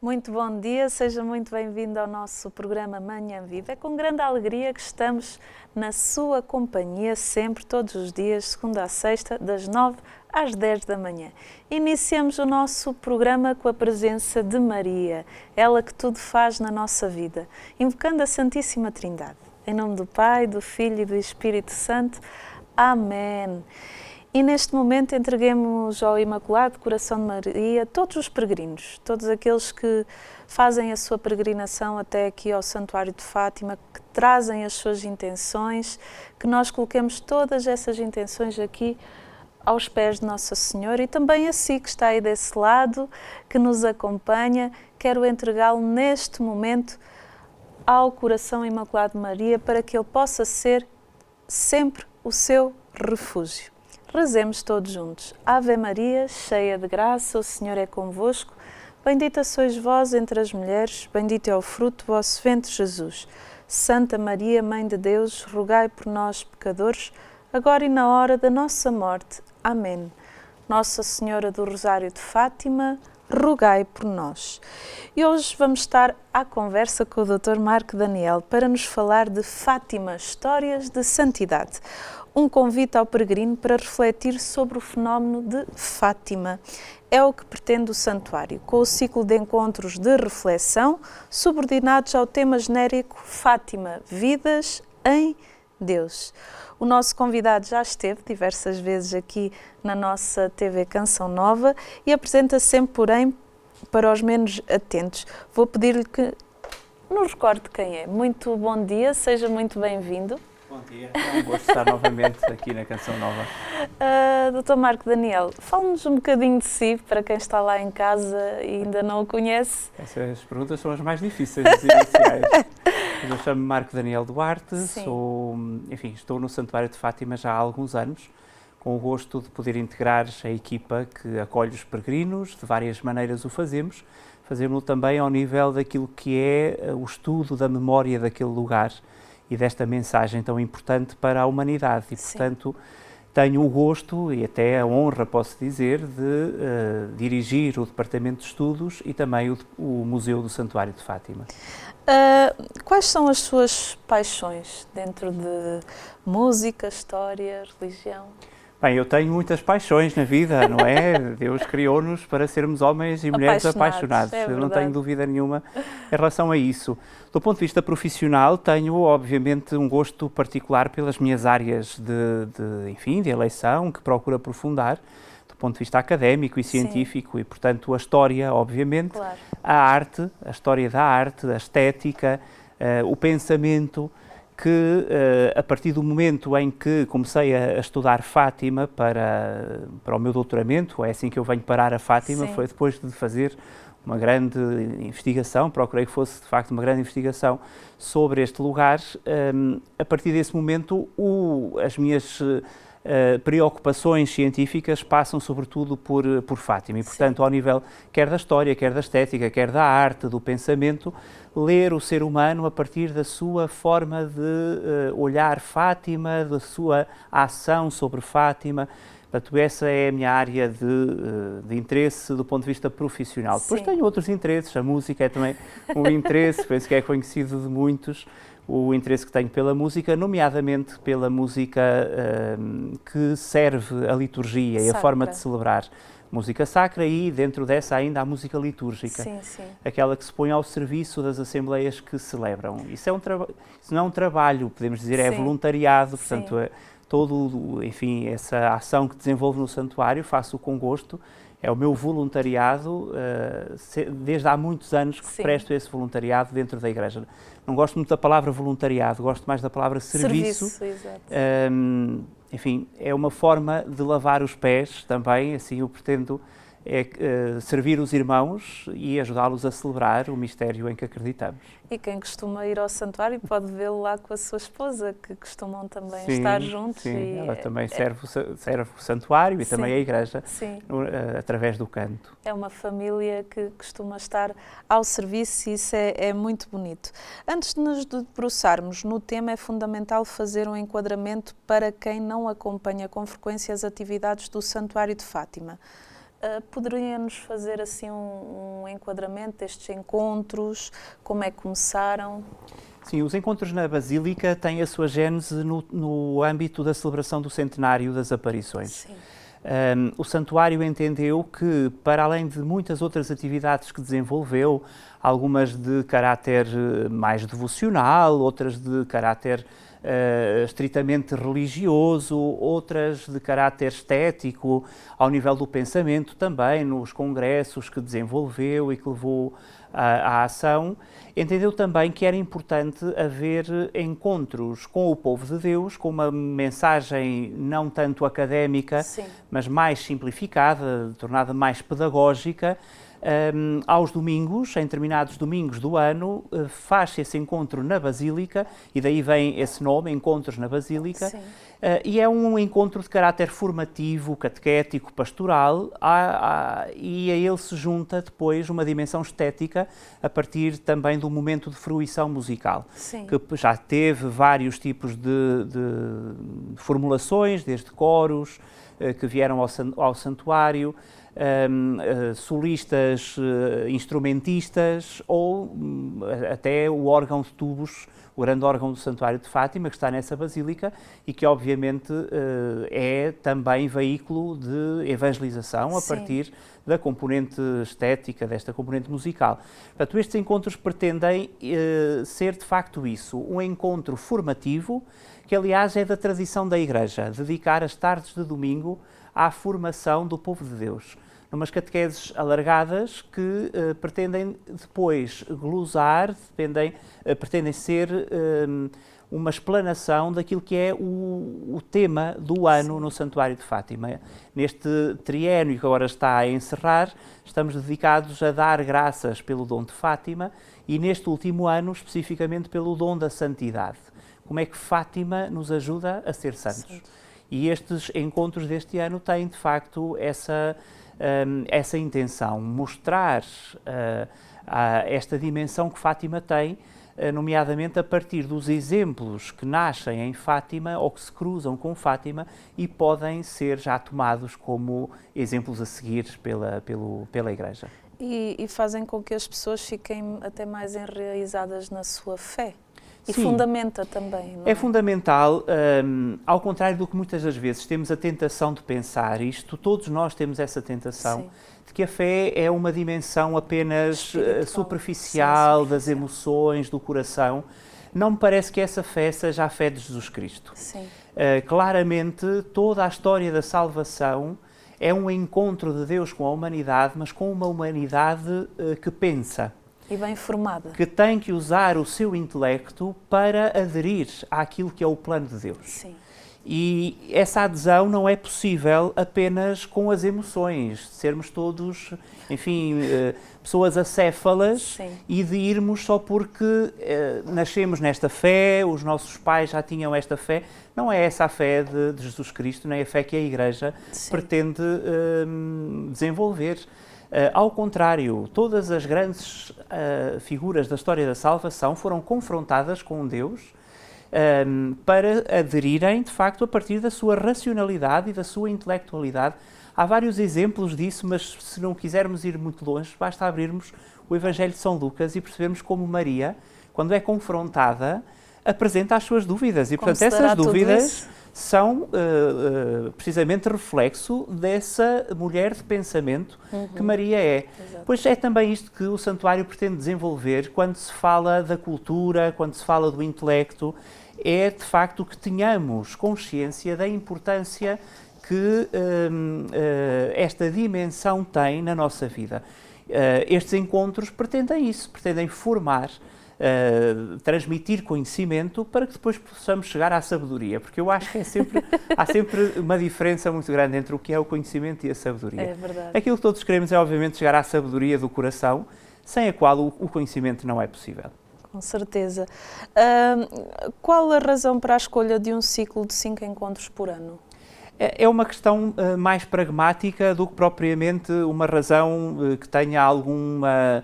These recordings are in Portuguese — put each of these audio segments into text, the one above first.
Muito bom dia, seja muito bem-vindo ao nosso programa Manhã Viva. É com grande alegria que estamos na sua companhia, sempre, todos os dias, segunda a sexta, das 9 às 10 da manhã. Iniciamos o nosso programa com a presença de Maria, ela que tudo faz na nossa vida, invocando a Santíssima Trindade. Em nome do Pai, do Filho e do Espírito Santo. Amém. E neste momento entreguemos ao Imaculado Coração de Maria todos os peregrinos, todos aqueles que fazem a sua peregrinação até aqui ao Santuário de Fátima, que trazem as suas intenções, que nós coloquemos todas essas intenções aqui aos pés de Nossa Senhora e também a si que está aí desse lado, que nos acompanha, quero entregá-lo neste momento ao Coração Imaculado de Maria para que ele possa ser sempre o seu refúgio. Rezemos todos juntos. Ave Maria, cheia de graça, o Senhor é convosco. Bendita sois vós entre as mulheres, bendito é o fruto do vosso ventre, Jesus. Santa Maria, Mãe de Deus, rogai por nós, pecadores, agora e na hora da nossa morte. Amém. Nossa Senhora do Rosário de Fátima, rogai por nós. E hoje vamos estar à conversa com o Dr. Marco Daniel para nos falar de Fátima, histórias de santidade. Um convite ao peregrino para refletir sobre o fenómeno de Fátima. É o que pretende o Santuário, com o ciclo de encontros de reflexão subordinados ao tema genérico Fátima, vidas em Deus. O nosso convidado já esteve diversas vezes aqui na nossa TV Canção Nova e apresenta sempre, porém, para os menos atentos. Vou pedir-lhe que nos recorde quem é. Muito bom dia, seja muito bem-vindo. Bom dia, é um gosto estar novamente aqui na Canção Nova. Dr. Marco Daniel, fale-nos um bocadinho de si, para quem está lá em casa e ainda não o conhece. Essas perguntas são as mais difíceis, as iniciais. Eu chamo-me Marco Daniel Duarte, estou no Santuário de Fátima já há alguns anos, com o gosto de poder integrar a equipa que acolhe os peregrinos, de várias maneiras o fazemos. Fazemos-lo também ao nível daquilo que é o estudo da memória daquele lugar e desta mensagem tão importante para a humanidade. E, portanto, tenho o gosto e até a honra, posso dizer, de dirigir o Departamento de Estudos e também o Museu do Santuário de Fátima. Quais são as suas paixões dentro de música, história, religião? Bem, eu tenho muitas paixões na vida, não é? Deus criou-nos para sermos homens e mulheres apaixonados. Eu não tenho dúvida nenhuma em relação a isso. Do ponto de vista profissional, tenho, obviamente, um gosto particular pelas minhas áreas de eleição, que procuro aprofundar, do ponto de vista académico e científico, e, portanto, a história, obviamente, a arte, a história da arte, a estética, o pensamento, que a partir do momento em que comecei a estudar Fátima para o meu doutoramento, é assim que eu venho parar a Fátima, foi depois de fazer uma grande investigação, procurei que fosse de facto uma grande investigação sobre este lugar. A partir desse momento, as minhas preocupações científicas passam sobretudo por Fátima e, portanto, ao nível quer da história, quer da estética, quer da arte, do pensamento, ler o ser humano a partir da sua forma de olhar Fátima, da sua ação sobre Fátima. Portanto, essa é a minha área de interesse do ponto de vista profissional. Depois tenho outros interesses, a música é também um interesse, penso que é conhecido de muitos, o interesse que tenho pela música, nomeadamente pela música que serve a liturgia e a forma de celebrar. Música sacra e, dentro dessa, ainda a música litúrgica, aquela que se põe ao serviço das assembleias que celebram. Isso não é um trabalho, podemos dizer, é voluntariado, portanto, essa ação que desenvolvo no santuário faço com gosto, é o meu voluntariado, desde há muitos anos que presto esse voluntariado dentro da Igreja. Não gosto muito da palavra voluntariado, gosto mais da palavra serviço. Exato. É uma forma de lavar os pés também, assim eu pretendo servir os irmãos e ajudá-los a celebrar o mistério em que acreditamos. E quem costuma ir ao santuário pode vê-lo lá com a sua esposa, que costumam também estar juntos. Sim, ela também serve o santuário e também a Igreja através do canto. É uma família que costuma estar ao serviço e isso é muito bonito. Antes de nos debruçarmos no tema, é fundamental fazer um enquadramento para quem não acompanha com frequência as atividades do Santuário de Fátima. Poderia-nos fazer assim um enquadramento destes encontros, como é que começaram? Sim, os encontros na Basílica têm a sua gênese no âmbito da celebração do centenário das aparições. Sim. O santuário entendeu que, para além de muitas outras atividades que desenvolveu, algumas de caráter mais devocional, outras de caráter estritamente religioso, outras de caráter estético, ao nível do pensamento também, nos congressos que desenvolveu e que levou à ação, entendeu também que era importante haver encontros com o povo de Deus, com uma mensagem não tanto académica, Sim, mas mais simplificada, tornada mais pedagógica. Aos domingos, em determinados domingos do ano, faz-se esse encontro na Basílica, e daí vem esse nome, Encontros na Basílica, e é um encontro de caráter formativo, catequético, pastoral, e a ele se junta depois uma dimensão estética, a partir também do momento de fruição musical, sim, que já teve vários tipos de formulações, desde coros que vieram ao santuário, solistas, instrumentistas, ou até o órgão de tubos, o grande órgão do Santuário de Fátima, que está nessa Basílica e que obviamente é também veículo de evangelização a partir da componente estética, desta componente musical. Portanto, estes encontros pretendem ser de facto isso, um encontro formativo, que aliás é da tradição da Igreja, dedicar as tardes de domingo à formação do povo de Deus, numas catequeses alargadas que pretendem depois glosar, pretendem ser uma explanação daquilo que é o tema do ano no Santuário de Fátima. Neste triênio que agora está a encerrar, estamos dedicados a dar graças pelo dom de Fátima e neste último ano especificamente pelo dom da santidade. Como é que Fátima nos ajuda a ser santos? Sim. E estes encontros deste ano têm, de facto, essa intenção, mostrar esta dimensão que Fátima tem, nomeadamente a partir dos exemplos que nascem em Fátima ou que se cruzam com Fátima e podem ser já tomados como exemplos a seguir pela Igreja. E fazem com que as pessoas fiquem até mais enraizadas na sua fé. E Sim, fundamenta também, não é? É fundamental, ao contrário do que muitas das vezes temos a tentação de pensar isto, todos nós temos essa tentação, sim, de que a fé é uma dimensão apenas superficial, das emoções, do coração. Não me parece que essa fé seja a fé de Jesus Cristo. Sim. Claramente, toda a história da salvação é um encontro de Deus com a humanidade, mas com uma humanidade que pensa. E bem formada. Que tem que usar o seu intelecto para aderir àquilo que é o plano de Deus. Sim. E essa adesão não é possível apenas com as emoções, sermos todos, enfim, pessoas acéfalas. Sim. E de irmos só porque nascemos nesta fé, os nossos pais já tinham esta fé. Não é essa a fé de Jesus Cristo, nem a fé que a Igreja, sim, pretende desenvolver. Ao contrário, todas as grandes figuras da história da salvação foram confrontadas com Deus para aderirem, de facto, a partir da sua racionalidade e da sua intelectualidade. Há vários exemplos disso, mas se não quisermos ir muito longe, basta abrirmos o Evangelho de São Lucas e percebermos como Maria, quando é confrontada, apresenta as suas dúvidas. E, portanto, essas dúvidas são precisamente reflexo dessa mulher de pensamento que Maria é. Exato. Pois é também isto que o santuário pretende desenvolver quando se fala da cultura, quando se fala do intelecto, é de facto que tenhamos consciência da importância que esta dimensão tem na nossa vida. Estes encontros pretendem isso, pretendem formar, transmitir conhecimento para que depois possamos chegar à sabedoria, porque eu acho que há sempre uma diferença muito grande entre o que é o conhecimento e a sabedoria. É verdade. Aquilo que todos queremos é, obviamente, chegar à sabedoria do coração, sem a qual o conhecimento não é possível. Com certeza. Qual a razão para a escolha de um ciclo de 5 encontros por ano? É uma questão mais pragmática do que propriamente uma razão que tenha alguma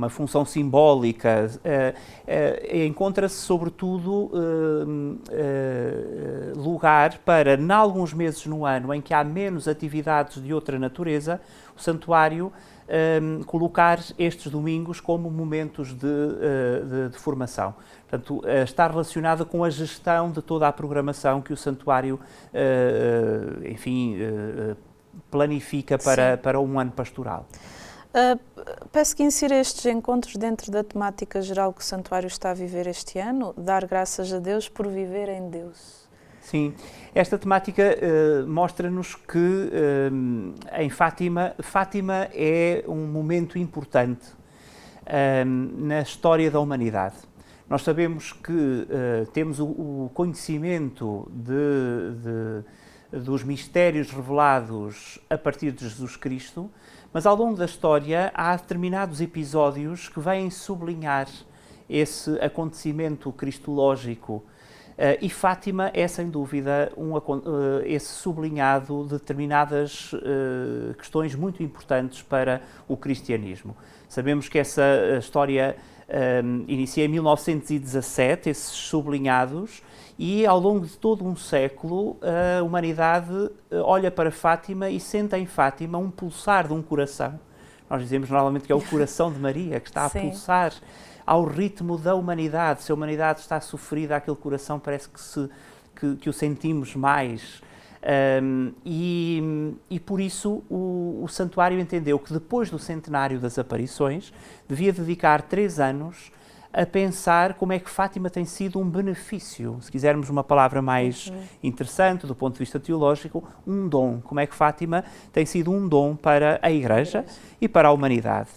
função simbólica. Encontra-se, sobretudo, lugar para, em alguns meses no ano em que há menos atividades de outra natureza, o santuário colocar estes domingos como momentos de formação. Portanto, está relacionada com a gestão de toda a programação que o Santuário, planifica para um ano pastoral. Peço que insira estes encontros dentro da temática geral que o Santuário está a viver este ano, dar graças a Deus por viver em Deus. Sim, esta temática mostra-nos que em Fátima é um momento importante na história da humanidade. Nós sabemos que temos o conhecimento dos mistérios revelados a partir de Jesus Cristo, mas ao longo da história há determinados episódios que vêm sublinhar esse acontecimento cristológico. E Fátima é, sem dúvida, esse sublinhado de determinadas questões muito importantes para o cristianismo. Sabemos que essa história inicia em 1917, esses sublinhados, e ao longo de todo um século a humanidade olha para Fátima e sente em Fátima um pulsar de um coração. Nós dizemos normalmente que é o coração de Maria, que está a pulsar ao ritmo da humanidade. Se a humanidade está sofrida, aquele coração parece que o sentimos mais. E por isso o Santuário entendeu que depois do centenário das aparições devia dedicar 3 anos a pensar como é que Fátima tem sido um benefício, se quisermos uma palavra mais interessante do ponto de vista teológico, um dom. Como é que Fátima tem sido um dom para a Igreja e para a humanidade.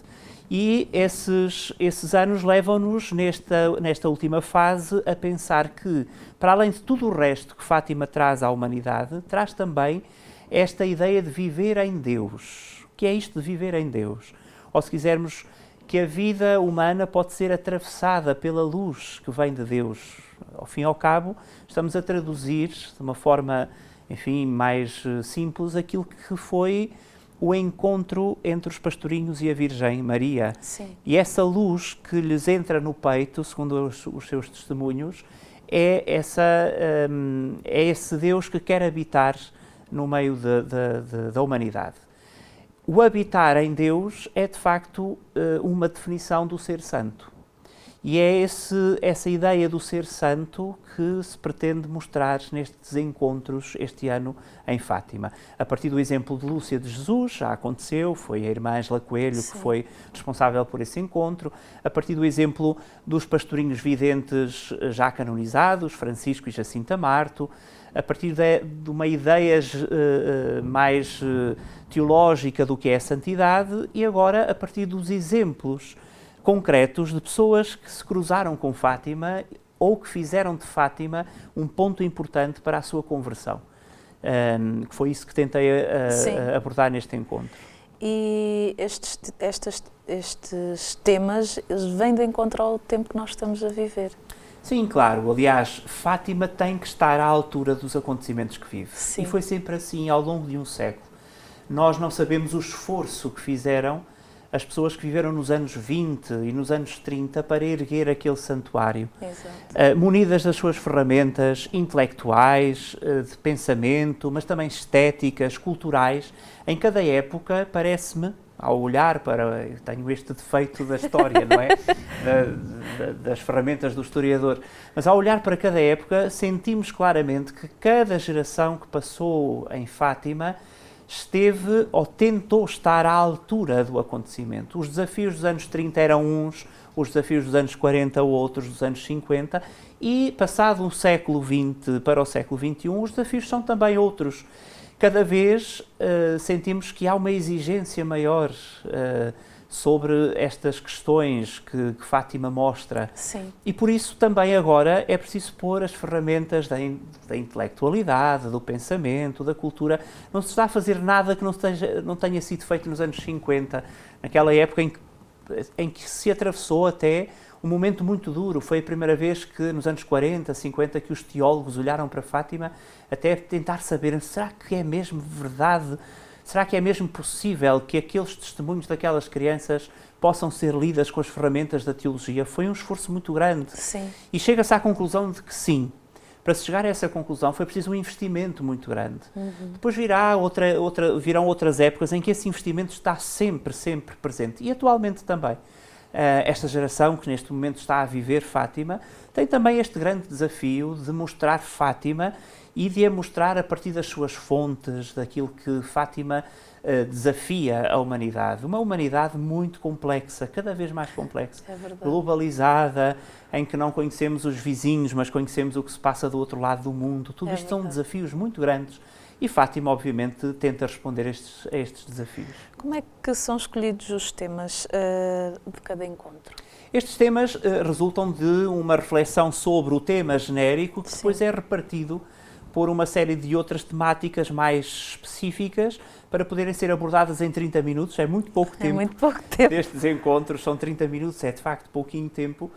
E esses anos levam-nos, nesta última fase, a pensar que, para além de tudo o resto que Fátima traz à humanidade, traz também esta ideia de viver em Deus. O que é isto de viver em Deus? Ou, se quisermos, que a vida humana pode ser atravessada pela luz que vem de Deus. Ao fim e ao cabo, estamos a traduzir, de uma forma, mais simples, aquilo que foi o encontro entre os pastorinhos e a Virgem Maria. Sim. E essa luz que lhes entra no peito, segundo os seus testemunhos, é esse Deus que quer habitar no meio da humanidade. O habitar em Deus é, de facto, uma definição do ser santo. E é essa ideia do ser santo que se pretende mostrar nestes encontros este ano em Fátima. A partir do exemplo de Lúcia de Jesus, já aconteceu, foi a irmã Ângela Coelho que foi responsável por esse encontro. A partir do exemplo dos pastorinhos videntes já canonizados, Francisco e Jacinta Marto. A partir de uma ideia mais teológica do que é a santidade, e agora a partir dos exemplos concretos de pessoas que se cruzaram com Fátima ou que fizeram de Fátima um ponto importante para a sua conversão. Que foi isso que tentei abordar neste encontro. E estes temas, eles vêm de encontro ao tempo que nós estamos a viver. Sim, claro. Aliás, Fátima tem que estar à altura dos acontecimentos que vive. Sim. E foi sempre assim ao longo de um século. Nós não sabemos o esforço que fizeram as pessoas que viveram nos anos 20 e nos anos 30 para erguer aquele santuário. Munidas das suas ferramentas intelectuais, de pensamento, mas também estéticas, culturais. Em cada época, parece-me, ao olhar para... Tenho este defeito da história, não é? Das ferramentas do historiador. Mas ao olhar para cada época, sentimos claramente que cada geração que passou em Fátima esteve ou tentou estar à altura do acontecimento. Os desafios dos anos 30 eram uns, os desafios dos anos 40 outros, dos anos 50, e passado o século XX para o século XXI, os desafios são também outros. Cada vez sentimos que há uma exigência maior sobre estas questões que Fátima mostra. Sim. E por isso também agora é preciso pôr as ferramentas da intelectualidade, do pensamento, da cultura. Não se está a fazer nada que não tenha sido feito nos anos 50, naquela época em que se atravessou até um momento muito duro. Foi a primeira vez que nos anos 40, 50, que os teólogos olharam para Fátima até tentar saber, será que é mesmo verdade? Será que é mesmo possível que aqueles testemunhos daquelas crianças possam ser lidas com as ferramentas da teologia? Foi um esforço muito grande. Sim. E chega-se à conclusão de que sim, Para se chegar a essa conclusão foi preciso um investimento muito grande. Depois virão outras épocas em que esse investimento está sempre presente. E atualmente também. Esta geração que neste momento está a viver Fátima tem também este grande desafio de mostrar Fátima e de a mostrar a partir das suas fontes, daquilo que Fátima desafia a humanidade. Uma humanidade muito complexa, cada vez mais complexa, globalizada, em que não conhecemos os vizinhos, mas conhecemos o que se passa do outro lado do mundo. Tudo isto são desafios muito grandes e Fátima, obviamente, tenta responder a estes desafios. Como é que são escolhidos os temas de cada encontro? Estes temas resultam de uma reflexão sobre o tema genérico, que depois é repartido por uma série de outras temáticas mais específicas para poderem ser abordadas em 30 minutos. É muito pouco tempo. É muito pouco tempo. Destes encontros são 30 minutos, é de facto pouquinho tempo.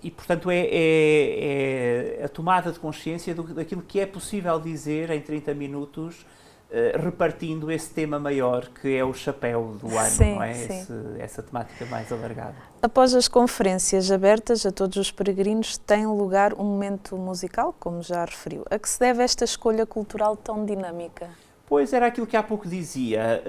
E, portanto, é a tomada de consciência daquilo que é possível dizer em 30 minutos, repartindo esse tema maior, que é o chapéu do ano, não é? Essa temática mais alargada. Após as conferências abertas a todos os peregrinos, tem lugar um momento musical, como já referiu. A que se deve esta escolha cultural tão dinâmica? Pois, era aquilo que há pouco dizia.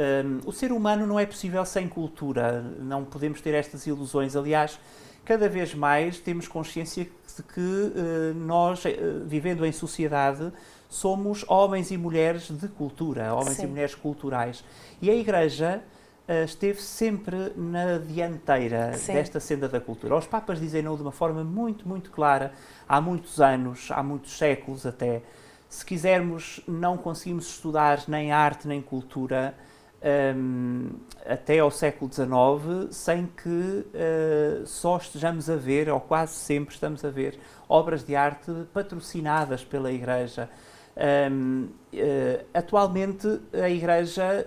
O ser humano não é possível sem cultura, não podemos ter estas ilusões. Aliás, cada vez mais temos consciência de que nós, vivendo em sociedade, somos homens e mulheres de cultura, homens e mulheres culturais. E a Igreja esteve sempre na dianteira desta senda da cultura. Os Papas dizem-no de uma forma muito, muito clara, há muitos anos, há muitos séculos até. Se quisermos, não conseguimos estudar nem arte nem cultura até ao século XIX sem que só estejamos a ver, ou quase sempre estamos a ver, obras de arte patrocinadas pela Igreja. Atualmente a Igreja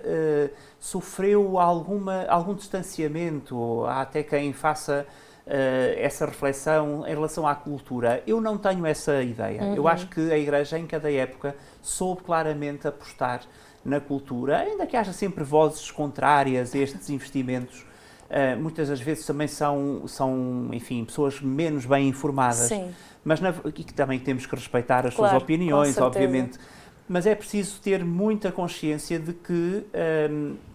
sofreu algum distanciamento, há até quem faça essa reflexão em relação à cultura. Eu não tenho essa ideia. Eu acho que a Igreja, em cada época, soube claramente apostar na cultura, ainda que haja sempre vozes contrárias a estes investimentos. Muitas das vezes também são, enfim, pessoas menos bem informadas, mas que também temos que respeitar as suas opiniões, obviamente. Mas é preciso ter muita consciência de que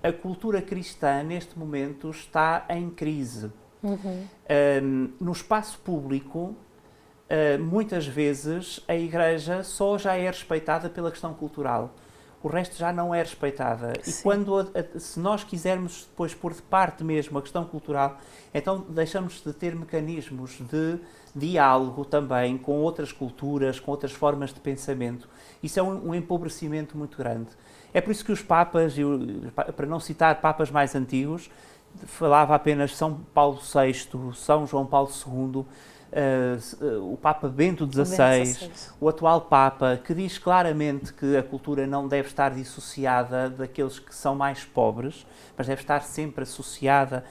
a cultura cristã, neste momento, está em crise. No espaço público, muitas vezes, a Igreja só já é respeitada pela questão cultural. O resto já não é respeitada. E se nós quisermos depois pôr de parte mesmo a questão cultural, então deixamos de ter mecanismos de diálogo também com outras culturas, com outras formas de pensamento. Isso é um empobrecimento muito grande. É por isso que os Papas, para não citar Papas mais antigos, falava apenas São Paulo VI, São João Paulo II, o Papa Bento XVI, o atual Papa, que diz claramente que a cultura não deve estar dissociada daqueles que são mais pobres, mas deve estar sempre associada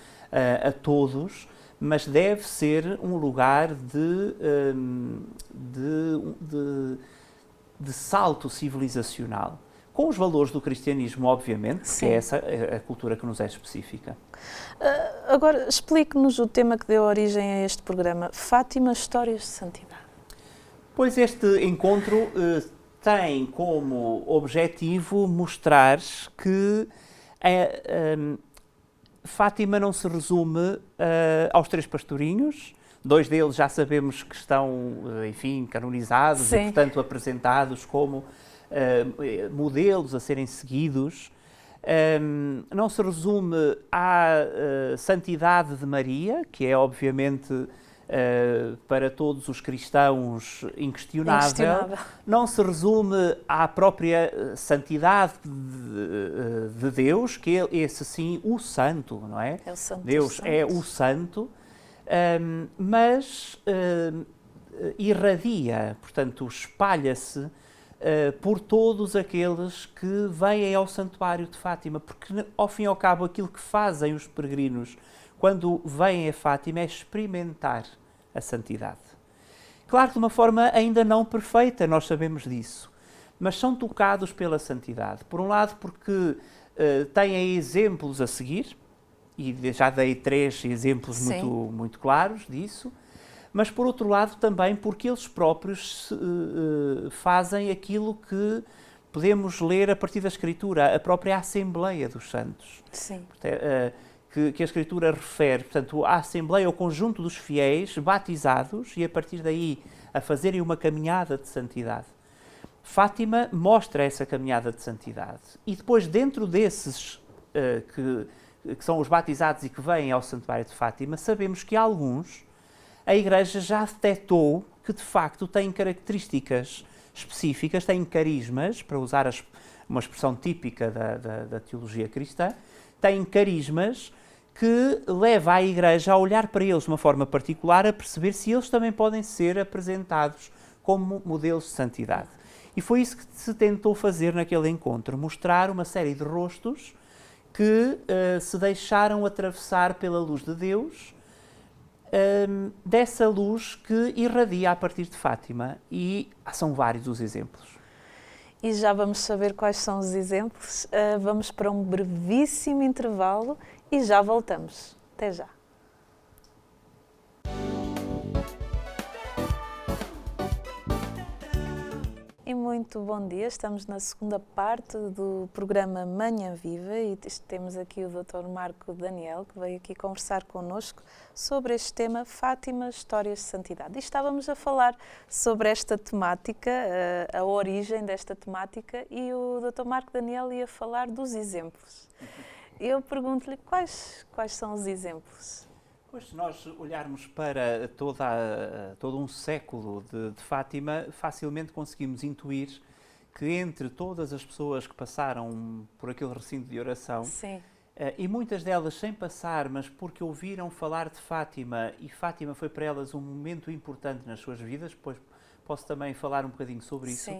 a todos, mas deve ser um lugar de salto civilizacional, com os valores do cristianismo, obviamente, porque é essa a cultura que nos é específica. Agora, explique-nos o tema que deu origem a este programa, Fátima, Histórias de Santidade. Pois este encontro tem como objetivo mostrar que Fátima não se resume aos 3 pastorinhos. 2 deles já sabemos que estão, enfim, canonizados e, portanto, apresentados como modelos a serem seguidos. Não se resume à santidade de Maria, que é obviamente para todos os cristãos inquestionável. Não se resume à própria santidade de Deus, que é esse sim o santo, não é? É o santo Deus é o santo, mas irradia, portanto, espalha-se por todos aqueles que vêm ao Santuário de Fátima, porque, ao fim e ao cabo, aquilo que fazem os peregrinos quando vêm a Fátima é experimentar a santidade. Claro que de uma forma ainda não perfeita, nós sabemos disso, mas são tocados pela santidade. Por um lado, porque têm exemplos a seguir, e já dei 3 exemplos muito claros disso. mas por outro lado também porque eles próprios fazem aquilo que podemos ler a partir da Escritura, a própria Assembleia dos Santos. Sim. Que a Escritura refere, portanto, à Assembleia, ao conjunto dos fiéis batizados e a partir daí a fazerem uma caminhada de santidade. Fátima mostra essa caminhada de santidade e depois dentro desses que são os batizados e que vêm ao Santuário de Fátima, sabemos que alguns a Igreja já detectou que de facto têm características específicas, têm carismas, para usar uma expressão típica da teologia cristã, têm carismas que leva a Igreja a olhar para eles de uma forma particular, a perceber se eles também podem ser apresentados como modelos de santidade. E foi isso que se tentou fazer naquele encontro, mostrar uma série de rostos que se deixaram atravessar pela luz de Deus, dessa luz que irradia a partir de Fátima. E são vários os exemplos. E já vamos saber quais são os exemplos. Vamos para um brevíssimo intervalo e já voltamos. Até já. E muito bom dia, estamos na segunda parte do programa Manhã Viva e temos aqui o Dr. Marco Daniel, que veio aqui conversar connosco sobre este tema Fátima, Histórias de Santidade. E estávamos a falar sobre esta temática, a origem desta temática, e o Dr. Marco Daniel ia falar dos exemplos. Eu pergunto-lhe quais são os exemplos? Pois, se nós olharmos para todo um século de Fátima, facilmente conseguimos intuir que entre todas as pessoas que passaram por aquele recinto de oração, e muitas delas sem passar, mas porque ouviram falar de Fátima, e Fátima foi para elas um momento importante nas suas vidas, depois posso também falar um bocadinho sobre isso.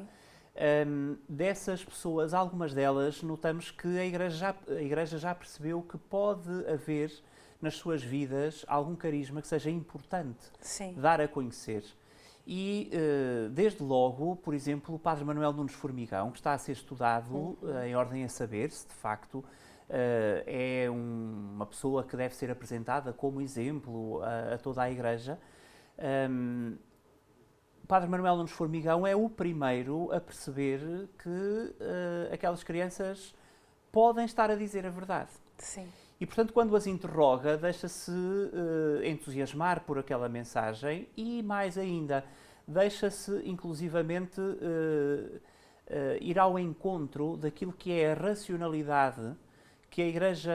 Dessas pessoas, algumas delas, notamos que a Igreja já percebeu que pode haver nas suas vidas algum carisma que seja importante dar a conhecer. E, desde logo, por exemplo, o Padre Manuel Nunes Formigão, que está a ser estudado em ordem a saber se, de facto, é uma pessoa que deve ser apresentada como exemplo a toda a Igreja. O Padre Manuel Nunes Formigão é o primeiro a perceber que aquelas crianças podem estar a dizer a verdade. Sim. E, portanto, quando as interroga, deixa-se entusiasmar por aquela mensagem e, mais ainda, deixa-se, inclusivamente, ir ao encontro daquilo que é a racionalidade que a Igreja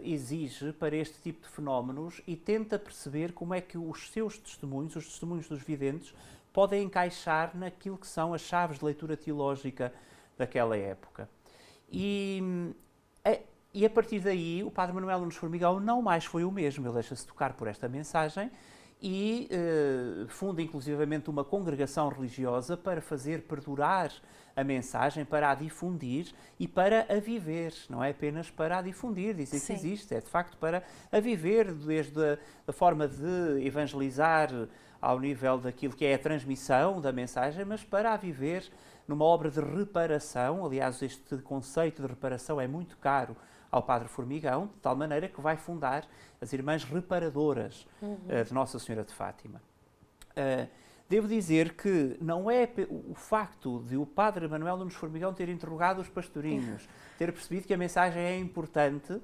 exige para este tipo de fenómenos e tenta perceber como é que os seus testemunhos, os testemunhos dos videntes, podem encaixar naquilo que são as chaves de leitura teológica daquela época. E a partir daí, o Padre Manuel Nunes Formigão não mais foi o mesmo. Ele deixa-se tocar por esta mensagem e funda inclusivamente uma congregação religiosa para fazer perdurar a mensagem, para a difundir e para a viver. Não é apenas para a difundir, dizer que existe, é de facto para a viver, desde a forma de evangelizar ao nível daquilo que é a transmissão da mensagem, mas para a viver numa obra de reparação. Aliás, este conceito de reparação é muito caro ao Padre Formigão, de tal maneira que vai fundar as Irmãs Reparadoras de Nossa Senhora de Fátima. Devo dizer que não é o facto de o Padre Manuel Nunes Formigão ter interrogado os pastorinhos, ter percebido que a mensagem é importante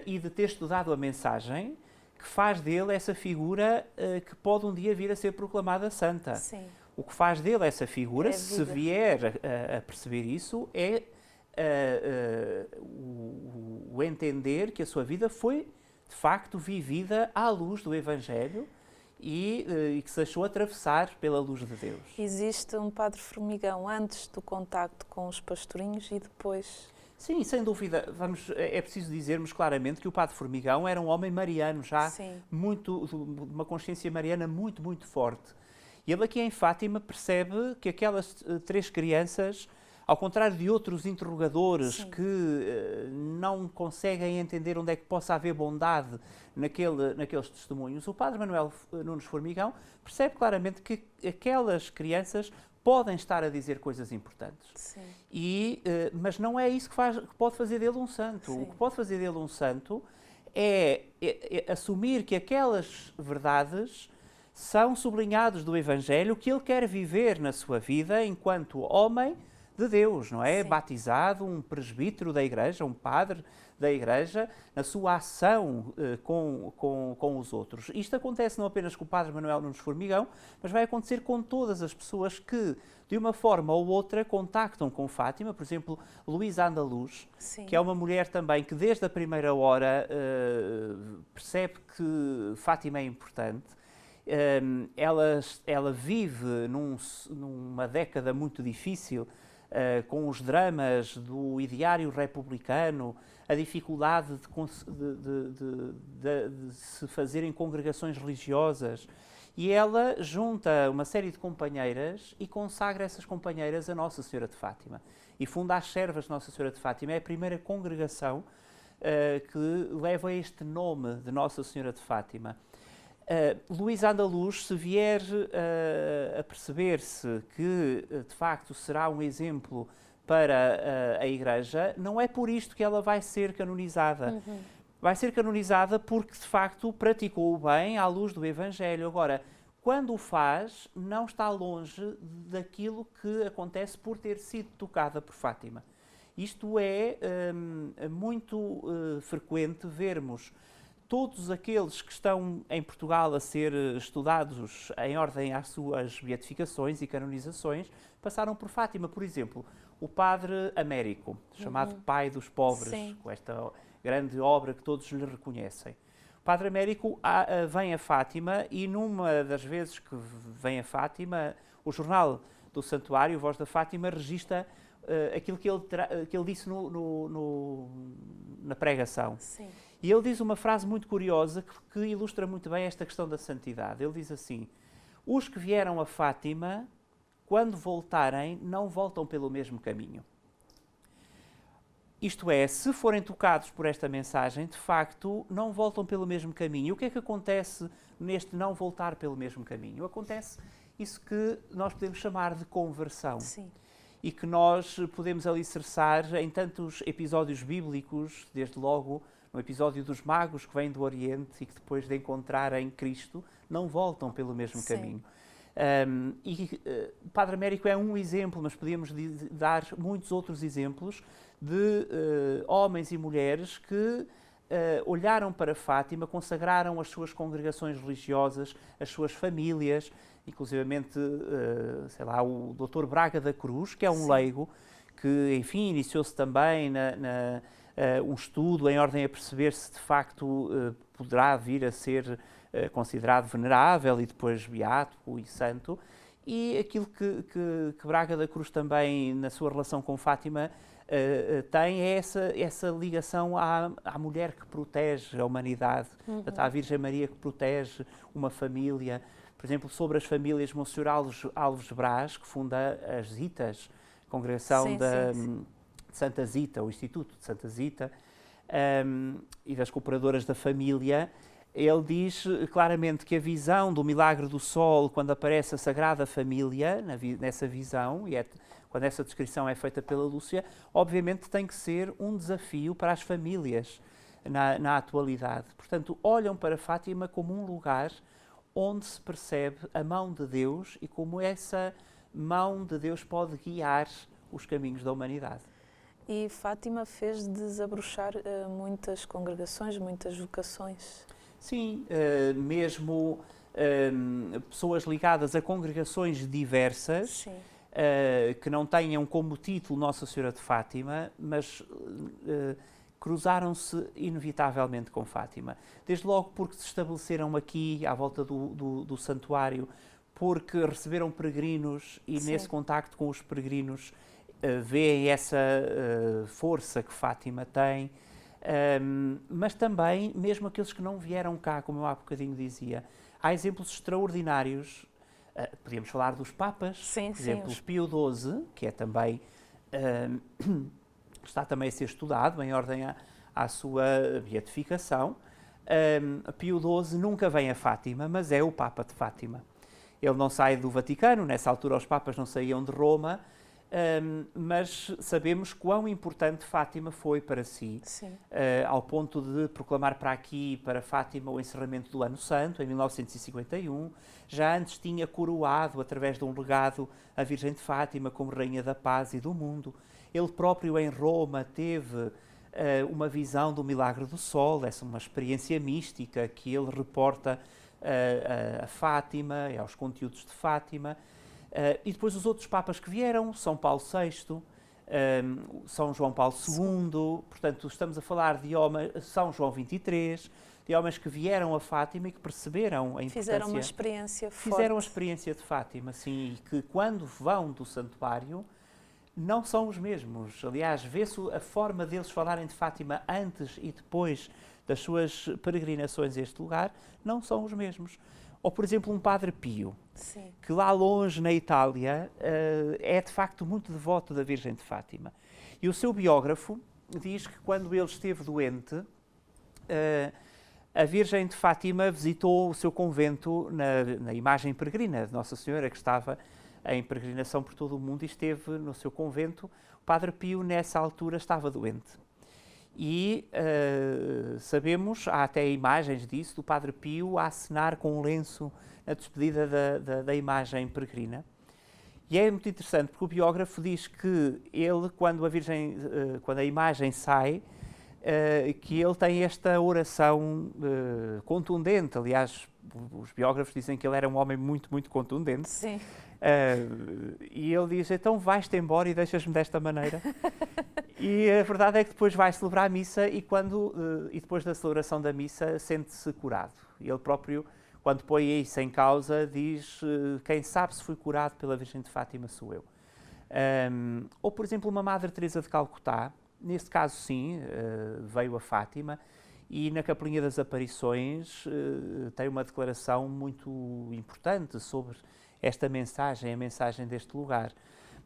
e de ter estudado a mensagem, que faz dele essa figura que pode um dia vir a ser proclamada santa. Sim. O que faz dele essa figura, se vier a perceber isso, é o entender que a sua vida foi, de facto, vivida à luz do Evangelho e que se deixou atravessar pela luz de Deus. Existe um Padre Formigão antes do contacto com os pastorinhos e depois? Sim, sem dúvida. É preciso dizermos claramente que o Padre Formigão era um homem mariano, já uma consciência mariana muito, muito forte. E ele aqui em Fátima percebe que aquelas 3 crianças, ao contrário de outros interrogadores que não conseguem entender onde é que possa haver bondade naqueles testemunhos, o Padre Manuel Nunes Formigão percebe claramente que aquelas crianças podem estar a dizer coisas importantes. Mas não é isso que pode fazer dele um santo. O que pode fazer dele um santo é assumir que aquelas verdades são sublinhados do Evangelho que ele quer viver na sua vida enquanto homem de Deus, não é? Sim. Batizado, um presbítero da Igreja, um padre da Igreja, na sua ação com os outros. Isto acontece não apenas com o Padre Manuel Nunes Formigão, mas vai acontecer com todas as pessoas que, de uma forma ou outra, contactam com Fátima. Por exemplo, Luísa Andaluz, Sim. que é uma mulher também que desde a primeira hora percebe que Fátima é importante. Ela vive numa década muito difícil, com os dramas do ideário republicano, a dificuldade de se fazerem congregações religiosas. E ela junta uma série de companheiras e consagra essas companheiras a Nossa Senhora de Fátima. E funda as Servas de Nossa Senhora de Fátima. É a primeira congregação que leva este nome de Nossa Senhora de Fátima. Luísa Andaluz, se vier a perceber-se que, de facto, será um exemplo para a Igreja, não é por isto que ela vai ser canonizada. Uhum. Vai ser canonizada porque, de facto, praticou o bem à luz do Evangelho. Agora, quando o faz, não está longe daquilo que acontece por ter sido tocada por Fátima. Isto é muito frequente vermos todos aqueles que estão em Portugal a ser estudados em ordem às suas beatificações e canonizações, passaram por Fátima. Por exemplo, o Padre Américo, chamado Pai dos Pobres, Sim. com esta grande obra que todos lhe reconhecem. O Padre Américo vem a Fátima e, numa das vezes que vem a Fátima, o jornal do Santuário, Voz da Fátima, registra aquilo que ele disse na pregação. Sim. E ele diz uma frase muito curiosa que ilustra muito bem esta questão da santidade. Ele diz assim: os que vieram a Fátima, quando voltarem, não voltam pelo mesmo caminho. Isto é, se forem tocados por esta mensagem, de facto, não voltam pelo mesmo caminho. E o que é que acontece neste não voltar pelo mesmo caminho? Acontece isso que nós podemos chamar de conversão. Sim. E que nós podemos alicerçar em tantos episódios bíblicos, desde logo no episódio dos magos que vêm do Oriente e que depois de encontrarem Cristo, não voltam pelo mesmo Sim. caminho. O Padre Américo é um exemplo, mas podíamos dar muitos outros exemplos de homens e mulheres que olharam para Fátima, consagraram as suas congregações religiosas, as suas famílias, inclusivamente, sei lá, o Dr. Braga da Cruz, que é um Sim. leigo, que, enfim, iniciou-se também um estudo em ordem a perceber se de facto poderá vir a ser considerado venerável e depois beato e santo. E aquilo que Braga da Cruz também, na sua relação com Fátima, tem é essa ligação à mulher que protege a humanidade, à Virgem Maria que protege uma família. Por exemplo, sobre as famílias, Monsenhor Alves Brás, que funda as Zitas, congregação de Santa Zita, o Instituto de Santa Zita, e das cooperadoras da família, ele diz claramente que a visão do milagre do sol, quando aparece a Sagrada Família, nessa visão, e quando essa descrição é feita pela Lúcia, obviamente tem que ser um desafio para as famílias na atualidade. Portanto, olham para Fátima como um lugar onde se percebe a mão de Deus e como essa mão de Deus pode guiar os caminhos da humanidade. E Fátima fez desabrochar muitas congregações, muitas vocações. Sim, mesmo pessoas ligadas a congregações diversas, que não tenham como título Nossa Senhora de Fátima, mas cruzaram-se inevitavelmente com Fátima. Desde logo porque se estabeleceram aqui, à volta do santuário, porque receberam peregrinos e nesse contacto com os peregrinos veem essa força que Fátima tem, mas também, mesmo aqueles que não vieram cá, como eu há bocadinho dizia, há exemplos extraordinários. Podíamos falar dos Papas, por exemplo, o Pio XII, que é também, está também a ser estudado em ordem à sua beatificação. Pio XII nunca vem a Fátima, mas é o Papa de Fátima. Ele não sai do Vaticano, nessa altura os Papas não saíam de Roma, mas sabemos quão importante Fátima foi para si, ao ponto de proclamar para aqui e para Fátima o encerramento do Ano Santo, em 1951. Já antes tinha coroado, através de um legado, a Virgem de Fátima como Rainha da Paz e do Mundo. Ele próprio, em Roma, teve uma visão do Milagre do Sol, essa é uma experiência mística que ele reporta a Fátima e aos conteúdos de Fátima. E depois os outros papas que vieram, São Paulo VI, São João Paulo II, portanto estamos a falar de homens, São João XXIII, de homens que vieram a Fátima e que perceberam a importância. Fizeram uma experiência forte. Fizeram a experiência de Fátima, sim, e que quando vão do santuário não são os mesmos. Aliás, vê-se a forma deles falarem de Fátima antes e depois das suas peregrinações a este lugar, não são os mesmos. Ou, por exemplo, um Padre Pio, que lá longe, na Itália, é de facto muito devoto da Virgem de Fátima. E o seu biógrafo diz que quando ele esteve doente, a Virgem de Fátima visitou o seu convento na imagem peregrina de Nossa Senhora, que estava em peregrinação por todo o mundo, e esteve no seu convento. O Padre Pio, nessa altura, estava doente. E sabemos, há até imagens disso, do Padre Pio a acenar com um lenço na despedida da imagem peregrina. E é muito interessante, porque o biógrafo diz que ele, quando a imagem sai, que ele tem esta oração contundente. Aliás, os biógrafos dizem que ele era um homem muito, muito contundente. Sim. E ele diz, então vais-te embora e deixas-me desta maneira. E a verdade é que depois vai celebrar a missa e depois da celebração da missa sente-se curado. E ele próprio, quando põe isso em causa, diz, quem sabe se fui curado pela Virgem de Fátima sou eu. Ou, por exemplo, uma Madre Teresa de Calcutá, neste caso sim, veio a Fátima, e na Capelinha das Aparições tem uma declaração muito importante sobre esta mensagem, a mensagem deste lugar.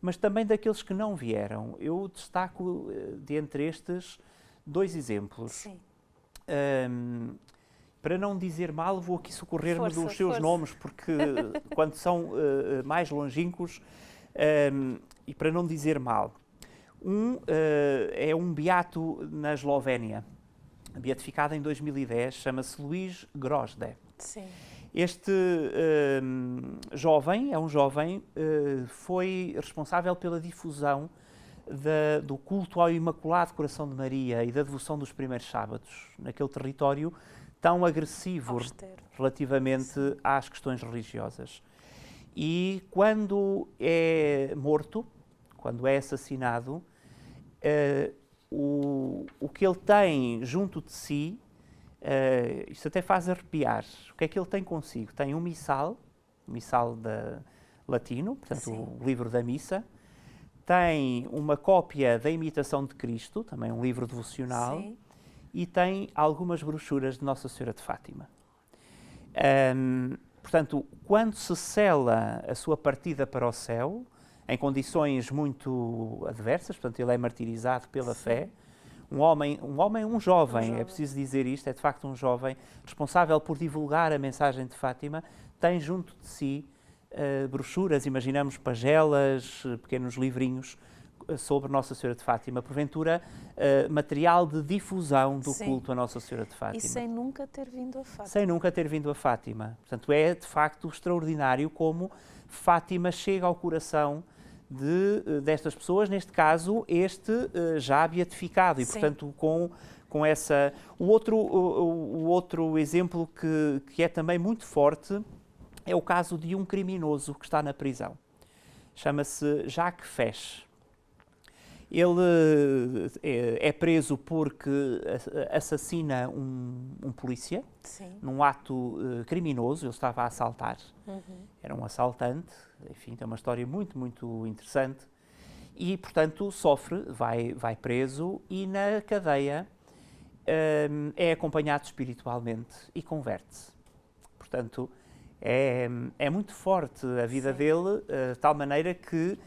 Mas também daqueles que não vieram. Eu destaco, dentre estes, 2 exemplos. Sim. Para não dizer mal, vou aqui socorrer-me dos seus nomes, porque quando são mais longínquos, e para não dizer mal. É um beato na Eslovénia, beatificado em 2010, chama-se Luís Grosde. Sim. Este jovem, foi responsável pela difusão do culto ao Imaculado Coração de Maria e da devoção dos primeiros sábados, naquele território tão agressivo relativamente às questões religiosas. E quando é morto, quando é assassinado, o que ele tem junto de si, isto até faz arrepiar. O que é que ele tem consigo? Tem um missal latino, portanto o livro da missa, tem uma cópia da Imitação de Cristo, também um livro devocional, e tem algumas brochuras de Nossa Senhora de Fátima. Portanto, quando se sela a sua partida para o céu, em condições muito adversas, portanto ele é martirizado pela fé, um jovem, é preciso dizer isto, é de facto um jovem, responsável por divulgar a mensagem de Fátima, tem junto de si brochuras, imaginamos pagelas, pequenos livrinhos sobre Nossa Senhora de Fátima, porventura material de difusão do culto a Nossa Senhora de Fátima. E sem nunca ter vindo a Fátima. Sem nunca ter vindo a Fátima. Portanto, é de facto extraordinário como Fátima chega ao coração destas pessoas, neste caso, já beatificado, e portanto com essa... O outro exemplo que é também muito forte é o caso de um criminoso que está na prisão. Chama-se Jacques Fesch. Ele é preso porque assassina um polícia num ato criminoso. Ele estava a assaltar. Era um assaltante. Enfim, tem uma história muito, muito interessante. E, portanto, vai preso e na cadeia é acompanhado espiritualmente e converte-se. Portanto, é muito forte a vida dele, de tal maneira que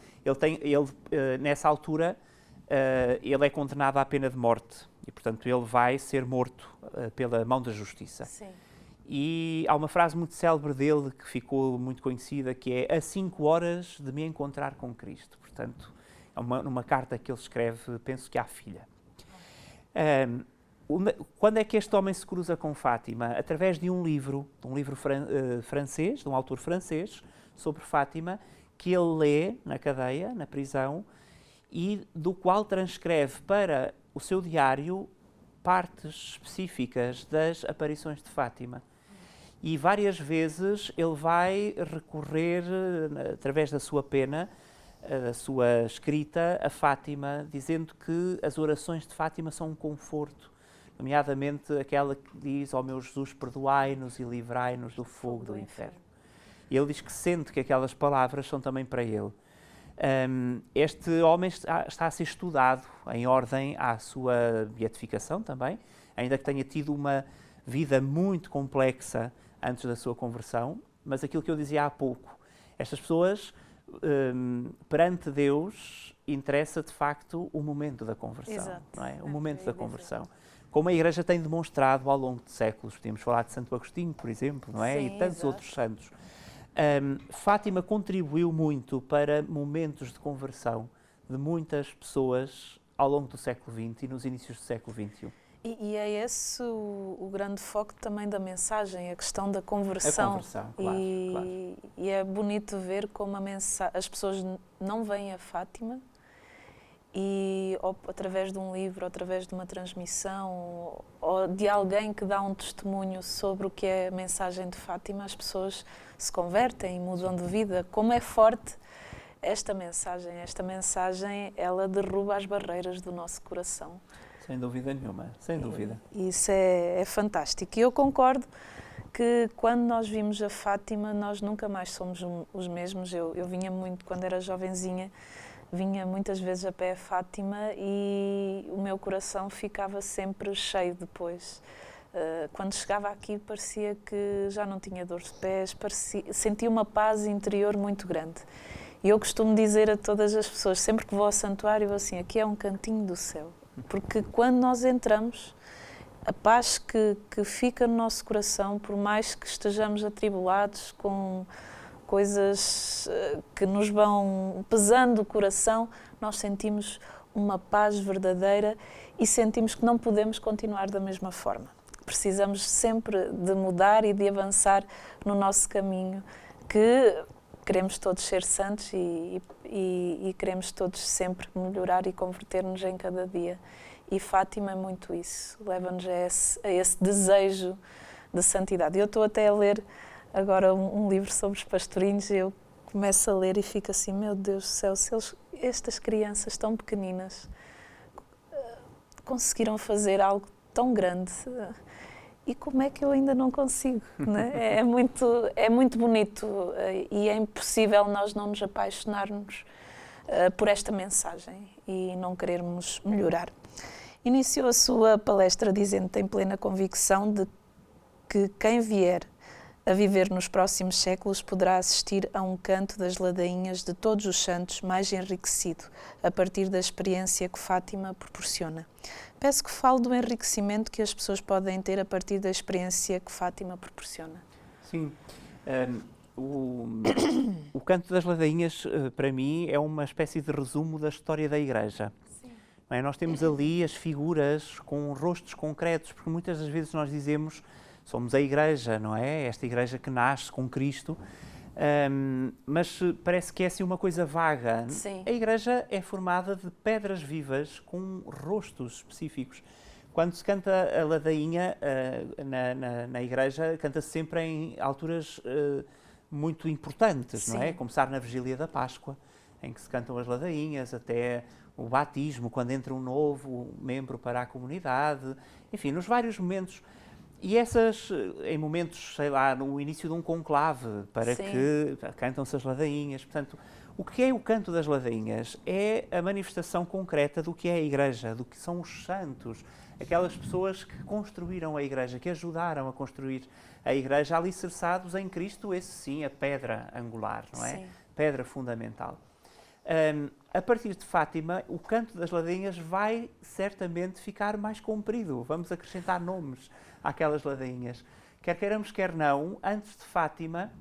nessa altura, ele é condenado à pena de morte e, portanto, ele vai ser morto pela mão da justiça. E há uma frase muito célebre dele que ficou muito conhecida, que é: a 5 horas de me encontrar com Cristo. Portanto, numa carta que ele escreve, penso que à filha. Quando é que este homem se cruza com Fátima? Através de um livro francês, de um autor francês, sobre Fátima, que ele lê na cadeia, na prisão, e do qual transcreve para o seu diário partes específicas das aparições de Fátima. E várias vezes ele vai recorrer, através da sua pena, da sua escrita, a Fátima, dizendo que as orações de Fátima são um conforto, nomeadamente aquela que diz: ó meu Jesus, perdoai-nos e livrai-nos do fogo do inferno. E ele diz que sente que aquelas palavras são também para ele. Este homem está a ser estudado em ordem à sua beatificação também, ainda que tenha tido uma vida muito complexa antes da sua conversão, mas aquilo que eu dizia há pouco, estas pessoas, perante Deus, interessa de facto o momento da conversão. Exato. Não é? O momento da conversão. Como a Igreja tem demonstrado ao longo de séculos. Podemos falar de Santo Agostinho, por exemplo, não é? Sim, e tantos exato. Outros santos. Fátima contribuiu muito para momentos de conversão de muitas pessoas ao longo do século XX e nos inícios do século XXI. E é esse o grande foco também da mensagem, a questão da conversão. A conversão, claro. E é bonito ver como as pessoas não veem a Fátima e ou através de um livro, ou através de uma transmissão, ou de alguém que dá um testemunho sobre o que é a mensagem de Fátima, as pessoas se convertem e mudam de vida. Como é forte esta mensagem. Esta mensagem, ela derruba as barreiras do nosso coração. Sem dúvida nenhuma, sem dúvida. Isso é fantástico. E eu concordo que quando nós vimos a Fátima, nós nunca mais somos os mesmos. Eu vinha muito, quando era jovenzinha, vinha muitas vezes a pé a Fátima e o meu coração ficava sempre cheio depois. Quando chegava aqui parecia que já não tinha dor de pés, sentia uma paz interior muito grande. E eu costumo dizer a todas as pessoas, sempre que vou ao santuário, assim, aqui é um cantinho do céu. Porque quando nós entramos, a paz que fica no nosso coração, por mais que estejamos atribulados com coisas que nos vão pesando o coração, nós sentimos uma paz verdadeira e sentimos que não podemos continuar da mesma forma. Precisamos sempre de mudar e de avançar no nosso caminho, que queremos todos ser santos e queremos todos sempre melhorar e converter-nos em cada dia. E Fátima é muito isso, leva-nos a esse desejo de santidade. Eu estou até a ler agora um livro sobre os pastorinhos e eu começo a ler e fico assim, meu Deus do céu, se estas crianças tão pequeninas conseguiram fazer algo tão grande, e como é que eu ainda não consigo? Né? É muito bonito e é impossível nós não nos apaixonarmos por esta mensagem e não querermos melhorar. Iniciou a sua palestra dizendo que tem plena convicção de que quem vier a viver nos próximos séculos poderá assistir a um canto das ladainhas de todos os santos mais enriquecido, a partir da experiência que Fátima proporciona. Peço que fale do enriquecimento que as pessoas podem ter a partir da experiência que Fátima proporciona. Sim. O canto das ladainhas, para mim, é uma espécie de resumo da história da Igreja. Sim. Não é? Nós temos ali as figuras com rostos concretos, porque muitas das vezes nós dizemos somos a Igreja, não é? Esta Igreja que nasce com Cristo, mas parece que é assim uma coisa vaga. Sim. A Igreja é formada de pedras vivas com rostos específicos. Quando se canta a ladainha na Igreja, canta-se sempre em alturas muito importantes, não é? Começar na Vigília da Páscoa, em que se cantam as ladainhas, até o batismo, quando entra um novo membro para a comunidade, enfim, nos vários momentos. E essas, em momentos, sei lá, no início de um conclave, para Sim. que cantam-se as ladainhas. Portanto, o que é o canto das ladainhas? É a manifestação concreta do que é a Igreja, do que são os santos, aquelas pessoas que construíram a Igreja, que ajudaram a construir a Igreja, alicerçados em Cristo, esse sim, a pedra angular, não é? Sim. Pedra fundamental. A partir de Fátima, o canto das ladainhas vai certamente ficar mais comprido. Vamos acrescentar nomes àquelas ladainhas. Quer queiramos, quer não, antes de Fátima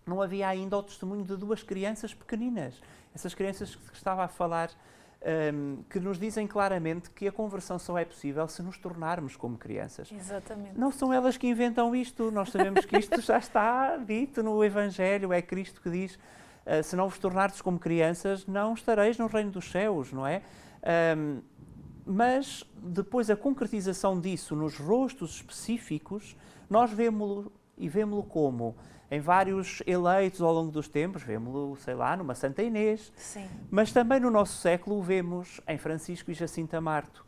não havia ainda o testemunho de duas crianças pequeninas. Essas crianças que estava a falar que nos dizem claramente que a conversão só é possível se nos tornarmos como crianças. Exatamente. Não são elas que inventam isto, nós sabemos que isto já está dito no Evangelho, é Cristo que diz, se não vos tornardes como crianças, não estareis no reino dos céus, não é? Mas depois a concretização disso nos rostos específicos, nós vemos-lo e vemos-lo como? Em vários eleitos ao longo dos tempos, vemos-lo, sei lá, numa Santa Inês, sim, mas também no nosso século o vemos em Francisco e Jacinta Marto.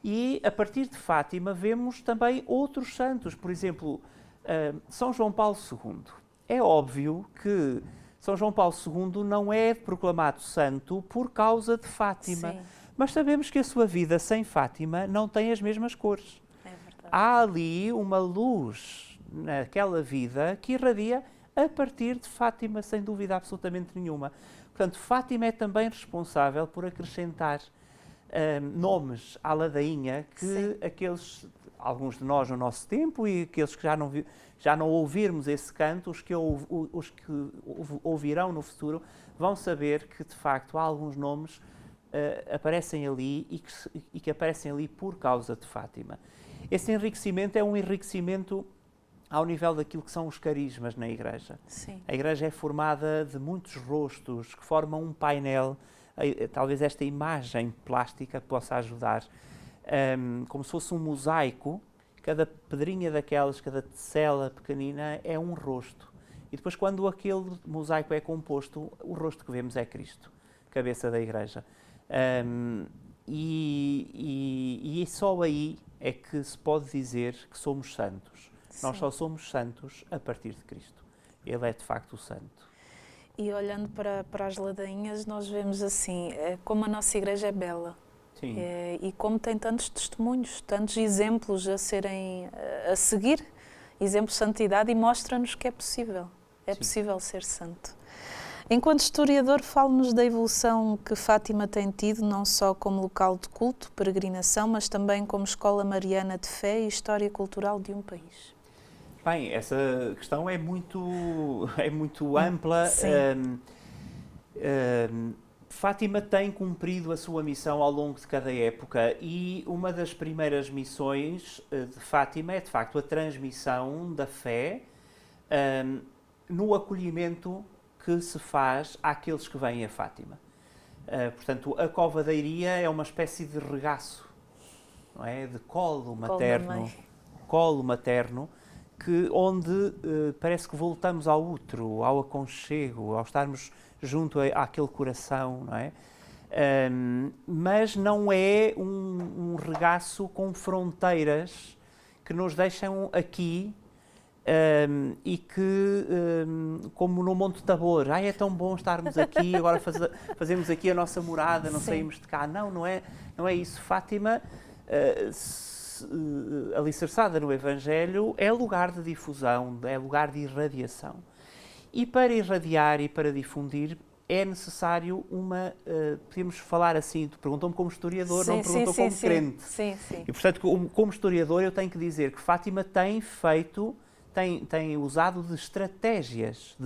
E a partir de Fátima vemos também outros santos, por exemplo, São João Paulo II. É óbvio que São João Paulo II não é proclamado santo por causa de Fátima, sim, mas sabemos que a sua vida sem Fátima não tem as mesmas cores. É verdade. Há ali uma luz naquela vida que irradia a partir de Fátima, sem dúvida absolutamente nenhuma. Portanto, Fátima é também responsável por acrescentar nomes à ladainha que sim, alguns de nós no nosso tempo e aqueles que já não ouvirmos esse canto, os que ouvirão no futuro, vão saber que, de facto, há alguns nomes aparecem ali e que aparecem ali por causa de Fátima. Esse enriquecimento é um enriquecimento ao nível daquilo que são os carismas na Igreja. Sim. A Igreja é formada de muitos rostos que formam um painel, talvez esta imagem plástica possa ajudar, como se fosse um mosaico, cada pedrinha daquelas, cada tecela pequenina é um rosto. E depois quando aquele mosaico é composto, o rosto que vemos é Cristo, cabeça da Igreja. E só aí é que se pode dizer que somos santos. Sim. Nós só somos santos a partir de Cristo. Ele é de facto o santo. E olhando para as ladainhas, nós vemos assim, como a nossa Igreja é bela. Sim. E como tem tantos testemunhos, tantos exemplos a seguir, exemplos de santidade, e mostra-nos que é possível. É Sim. possível ser santo. Enquanto historiador, fale-nos da evolução que Fátima tem tido, não só como local de culto, peregrinação, mas também como escola mariana de fé e história cultural de um país. Bem, essa questão é muito ampla. Fátima tem cumprido a sua missão ao longo de cada época e uma das primeiras missões de Fátima é, de facto, a transmissão da fé no acolhimento que se faz àqueles que vêm a Fátima. Portanto, a Cova da Iria é uma espécie de regaço, não é? De colo materno, onde parece que voltamos ao útero, ao aconchego, ao estarmos junto àquele coração, não é? Mas não é um regaço com fronteiras que nos deixam aqui e que, como no Monte Tabor, é tão bom estarmos aqui, agora fazemos aqui a nossa morada, não Sim. saímos de cá. Não é isso. Fátima, alicerçada no Evangelho, é lugar de difusão, é lugar de irradiação. E para irradiar e para difundir é necessário podemos falar assim, tu perguntou-me como historiador, sim, não perguntou como crente. Sim. E portanto, como historiador, eu tenho que dizer que Fátima tem usado de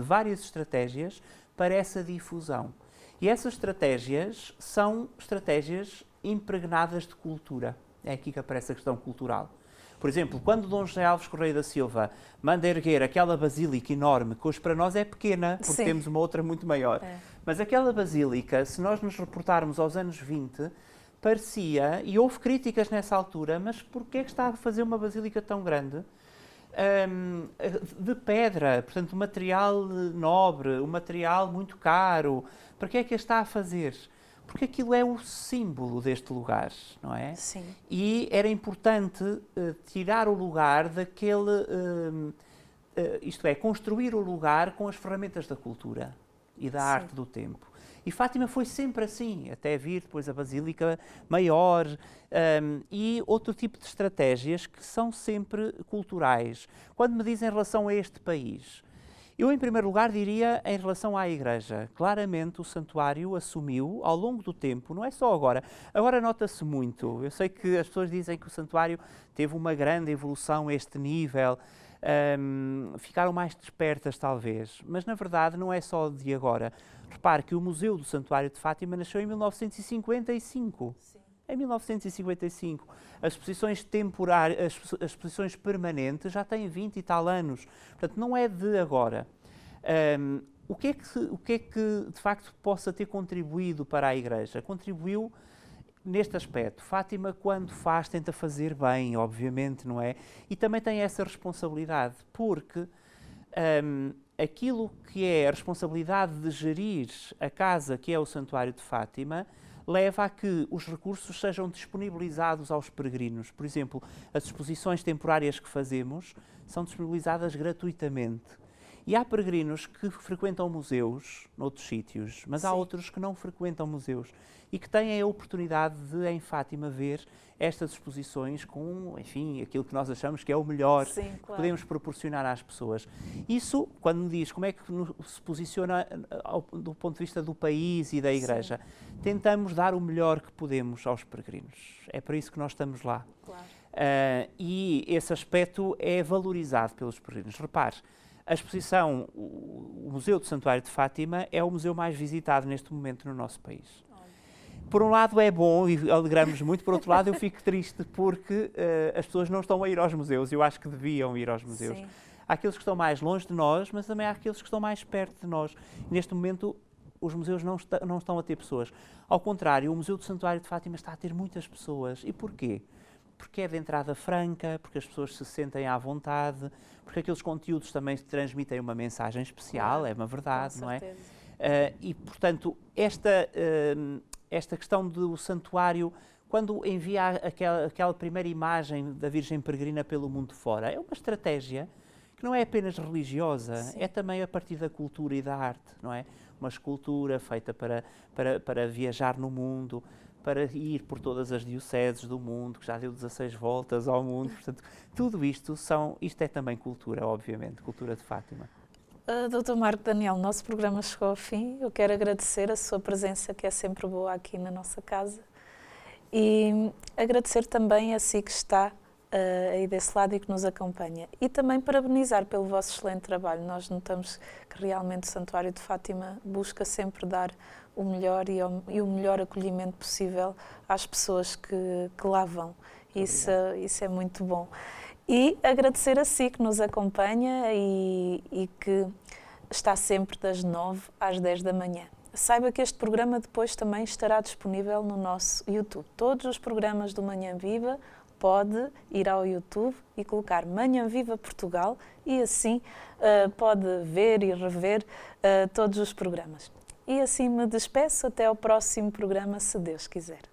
várias estratégias para essa difusão. E essas estratégias são estratégias impregnadas de cultura. É aqui que aparece a questão cultural. Por exemplo, quando Dom José Alves Correia da Silva manda erguer aquela basílica enorme, que hoje para nós é pequena, porque Sim. temos uma outra muito maior, mas aquela basílica, se nós nos reportarmos aos anos 20, parecia, e houve críticas nessa altura, mas porquê é que está a fazer uma basílica tão grande? De pedra, portanto, material nobre, um material muito caro, para que é que a está a fazer? Porque aquilo é o símbolo deste lugar, não é? Sim. E era importante tirar o lugar daquele, isto é, construir o lugar com as ferramentas da cultura e da Sim. arte do tempo. E Fátima foi sempre assim, até vir depois a Basílica Maior e outro tipo de estratégias que são sempre culturais. Quando me dizem em relação a este país, eu, em primeiro lugar, diria em relação à Igreja. Claramente, o santuário assumiu, ao longo do tempo, não é só agora. Agora nota-se muito. Eu sei que as pessoas dizem que o santuário teve uma grande evolução a este nível, ficaram mais despertas talvez, mas na verdade não é só de agora. Repare que o Museu do Santuário de Fátima nasceu em 1955. Sim. Em 1955. As exposições temporárias, as exposições permanentes já têm 20 e tal anos. Portanto, não é de agora. O que é que de facto possa ter contribuído para a Igreja? Contribuiu neste aspecto. Fátima, quando faz, tenta fazer bem, obviamente, não é? E também tem essa responsabilidade, porque aquilo que é a responsabilidade de gerir a casa, que é o Santuário de Fátima, leva a que os recursos sejam disponibilizados aos peregrinos. Por exemplo, as exposições temporárias que fazemos são disponibilizadas gratuitamente. E há peregrinos que frequentam museus noutros sítios, mas Sim. há outros que não frequentam museus e que têm a oportunidade de, em Fátima, ver estas exposições com, enfim, aquilo que nós achamos que é o melhor Sim, que podemos proporcionar às pessoas. Isso, quando me diz como é que se posiciona do ponto de vista do país e da Igreja, Sim. tentamos dar o melhor que podemos aos peregrinos. É para isso que nós estamos lá. Claro. E esse aspecto é valorizado pelos peregrinos. Repare, a exposição, o Museu do Santuário de Fátima, é o museu mais visitado neste momento no nosso país. Por um lado é bom e alegramos muito, por outro lado eu fico triste porque as pessoas não estão a ir aos museus, eu acho que deviam ir aos museus. Sim. Há aqueles que estão mais longe de nós, mas também há aqueles que estão mais perto de nós. Neste momento os museus não estão a ter pessoas. Ao contrário, o Museu do Santuário de Fátima está a ter muitas pessoas. E porquê? Porque é de entrada franca, porque as pessoas se sentem à vontade, porque aqueles conteúdos também transmitem uma mensagem especial, claro, é uma verdade, não é? E, portanto, esta questão do santuário, quando envia aquela primeira imagem da Virgem Peregrina pelo mundo fora, é uma estratégia que não é apenas religiosa, Sim. é também a partir da cultura e da arte, não é? Uma escultura feita para viajar no mundo, para ir por todas as dioceses do mundo, que já deu 16 voltas ao mundo. Portanto, tudo isto é também cultura, obviamente, cultura de Fátima. Dr. Marco Daniel, o nosso programa chegou ao fim. Eu quero agradecer a sua presença, que é sempre boa aqui na nossa casa, e agradecer também a si que está aí desse lado e que nos acompanha. E também parabenizar pelo vosso excelente trabalho. Nós notamos que realmente o Santuário de Fátima busca sempre dar o melhor e o melhor acolhimento possível às pessoas que lá vão. Isso é muito bom. E agradecer a si que nos acompanha e que está sempre das 9 às 10 da manhã. Saiba que este programa depois também estará disponível no nosso YouTube. Todos os programas do Manhã Viva pode ir ao YouTube e colocar Manhã Viva Portugal e assim pode ver e rever todos os programas. E assim me despeço até ao próximo programa, se Deus quiser.